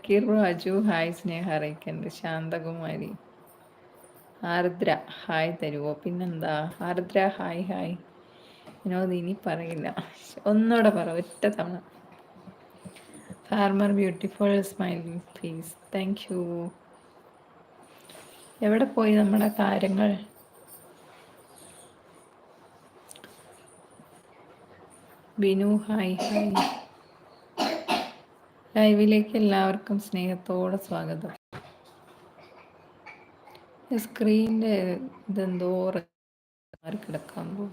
Shakir Raju hi സ്നേഹ അറിയിക്കുന്നുണ്ട്. ശാന്തകുമാരി ആർദ്ര hi തരുവോ? പിന്നെന്താ ആർദ്ര ഹായ് ഹായ്. വിനോദ് ഇനി പറയില്ല, ഒന്നുകൂടെ പറ ഒറ്റ തവണ. Farmer beautiful smiling face, thank you. എവിടെ പോയി നമ്മുടെ കാര്യങ്ങൾ? Binu hi hi. ലൈവിലേക്ക് എല്ലാവർക്കും സ്നേഹത്തോടെ സ്വാഗതം. സ്ക്രീനിൻ്റെ ഇതെന്തോ കിടക്കാൻ പോകും.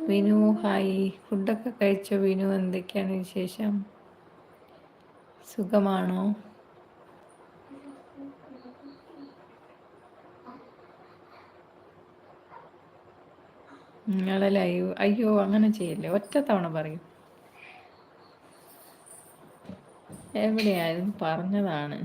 വിനു ഹായ്. ഫുഡൊക്കെ കഴിച്ചോ വിനു? എന്തൊക്കെയാണ് വിശേഷം? സുഖമാണോ? നിങ്ങളെ ലൈവ് അയ്യോ അങ്ങനെ ചെയ്യല്ലേ, ഒറ്റ തവണ പറയും. എവിടെയായിരുന്നു പറഞ്ഞതാണ്.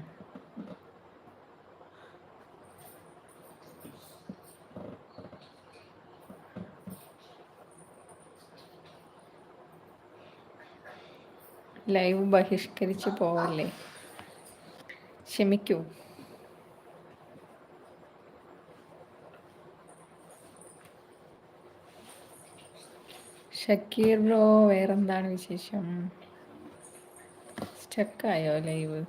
ലൈവ് ബഹിഷ്കരിച്ച് പോവല്ലേ, ക്ഷമിക്കൂ. ഷക്കീർ ബ്രോ വേറെന്താണ് വിശേഷം? സ്റ്റക്കായോ ലൈവ്?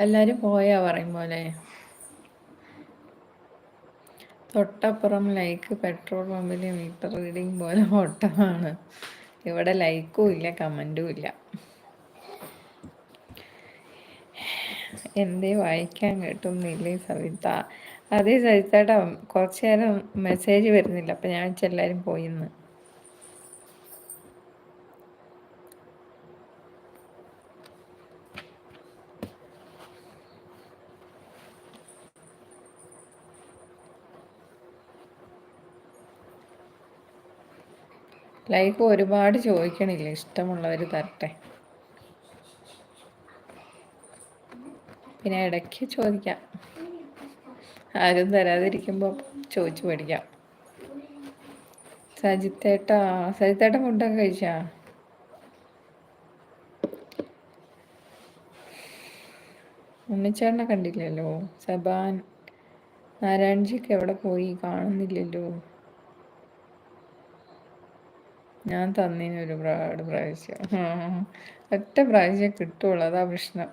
എല്ലാവരും പോയാ പറയും പോലെ. തൊട്ടപ്പുറം ലൈക്ക് പെട്രോൾ പമ്പിലെ മീറ്റർ റീഡിങ് പോലെ ഓട്ടമാണ്. ഇവിടെ ലൈക്കും ഇല്ല കമൻറ്റും ഇല്ല. എന്തേ വായിക്കാൻ കിട്ടുന്നില്ലേ സവിത? അതേ സവിതേട്ടാ, കുറച്ചു നേരം മെസ്സേജ് വരുന്നില്ല, അപ്പം ഞാൻ എല്ലാവരും പോയിന്ന്. ലൈക്ക് ഒരുപാട് ചോദിക്കണില്ല, ഇഷ്ടമുള്ളവർ തരട്ടെ. പിന്നെ ഇടയ്ക്ക് ചോദിക്കാം, ആരും തരാതിരിക്കുമ്പോൾ ചോദിച്ചു പഠിക്കാം. സജിത്തേട്ടാ ഫുഡൊക്കെ കഴിച്ചാ? ഉണ്ണിച്ചേട്ടനെ കണ്ടില്ലല്ലോ. സബാൻ നാരായൺജിക്ക് എവിടെ പോയി? കാണുന്നില്ലല്ലോ. ഞാൻ തന്നീന് ഒരുപാട് പ്രാവശ്യം. ഒറ്റ പ്രാവശ്യം കിട്ടുള്ളൂ, അതാ പ്രശ്നം.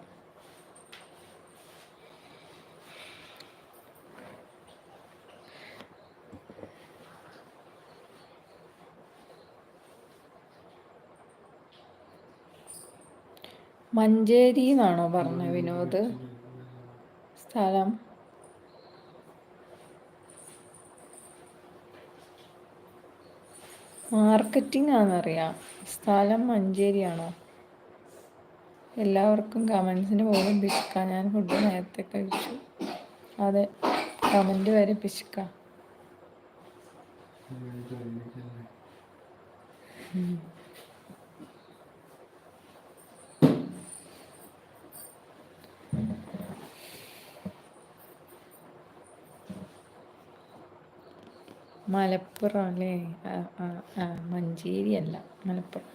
മഞ്ചേരി എന്നാണോ പറഞ്ഞ വിനോദ്? സ്ഥലം മാർക്കറ്റിംഗ് ആണെന്നറിയാം. സ്ഥലം മഞ്ചേരിയാണോ? എല്ലാവർക്കും കമൻസിന് പോലും പിശുക്ക. ഞാൻ ഫുഡ് നേരത്തെ കഴിച്ചു. അതെ, കമൻറ്റ് വരെ പിശുക്ക. മലപ്പുറം അല്ലേ? മഞ്ചേരി അല്ല, മലപ്പുറം.